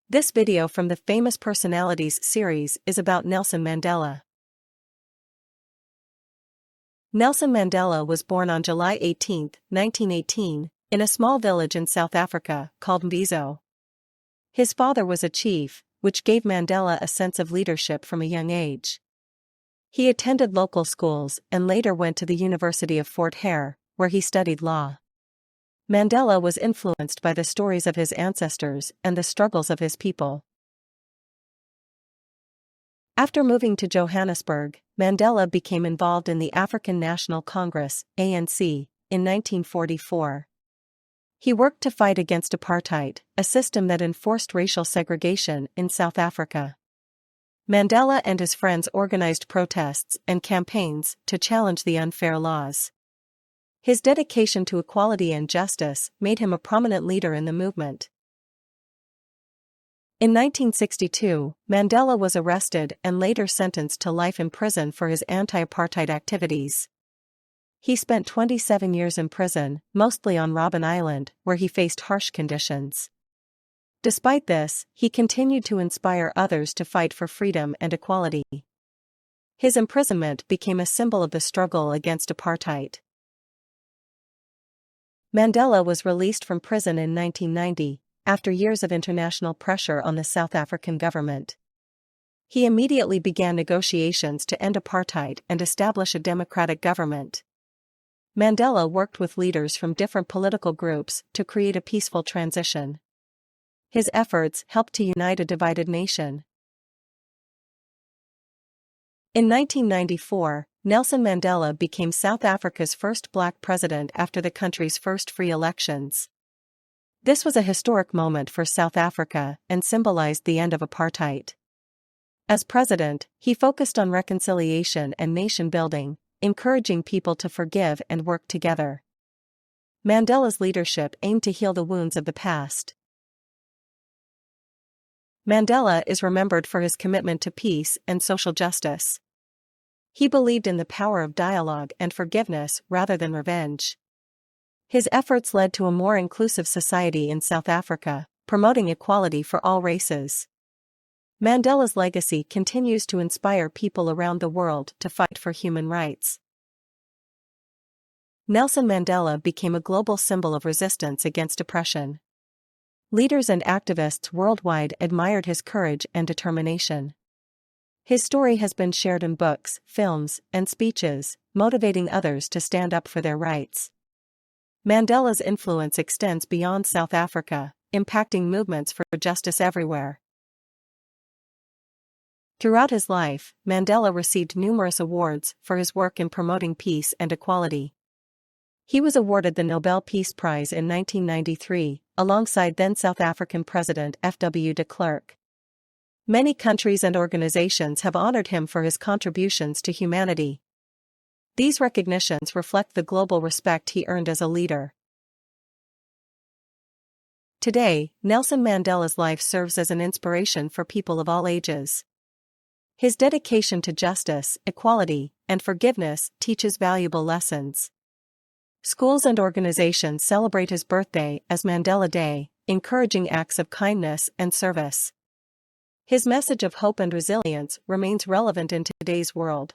This video from the Famous Personalities series is about Nelson Mandela. Nelson Mandela was born on July 18, 1918, in a small village in South Africa called Mbizo. His father was a chief, which gave Mandela a sense of leadership from a young age. He attended local schools and later went to the University of Fort Hare, where he studied law. Mandela was influenced by the stories of his ancestors and the struggles of his people. After moving to Johannesburg, Mandela became involved in the African National Congress, ANC, in 1944. He worked to fight against apartheid, a system that enforced racial segregation in South Africa. Mandela and his friends organized protests and campaigns to challenge the unfair laws. His dedication to equality and justice made him a prominent leader in the movement. In 1962, Mandela was arrested and later sentenced to life in prison for his anti-apartheid activities. He spent 27 years in prison, mostly on Robben Island, where he faced harsh conditions. Despite this, he continued to inspire others to fight for freedom and equality. His imprisonment became a symbol of the struggle against apartheid. Mandela was released from prison in 1990, after years of international pressure on the South African government. He immediately began negotiations to end apartheid and establish a democratic government. Mandela worked with leaders from different political groups to create a peaceful transition. His efforts helped to unite a divided nation. In 1994, Nelson Mandela became South Africa's first black president after the country's first free elections. This was a historic moment for South Africa and symbolized the end of apartheid. As president, he focused on reconciliation and nation-building, encouraging people to forgive and work together. Mandela's leadership aimed to heal the wounds of the past. Mandela is remembered for his commitment to peace and social justice. He believed in the power of dialogue and forgiveness rather than revenge. His efforts led to a more inclusive society in South Africa, promoting equality for all races. Mandela's legacy continues to inspire people around the world to fight for human rights. Nelson Mandela became a global symbol of resistance against oppression. Leaders and activists worldwide admired his courage and determination. His story has been shared in books, films, and speeches, motivating others to stand up for their rights. Mandela's influence extends beyond South Africa, impacting movements for justice everywhere. Throughout his life, Mandela received numerous awards for his work in promoting peace and equality. He was awarded the Nobel Peace Prize in 1993, alongside then South African President F.W. de Klerk. Many countries and organizations have honored him for his contributions to humanity. These recognitions reflect the global respect he earned as a leader. Today, Nelson Mandela's life serves as an inspiration for people of all ages. His dedication to justice, equality, and forgiveness teaches valuable lessons. Schools and organizations celebrate his birthday as Mandela Day, encouraging acts of kindness and service. His message of hope and resilience remains relevant in today's world.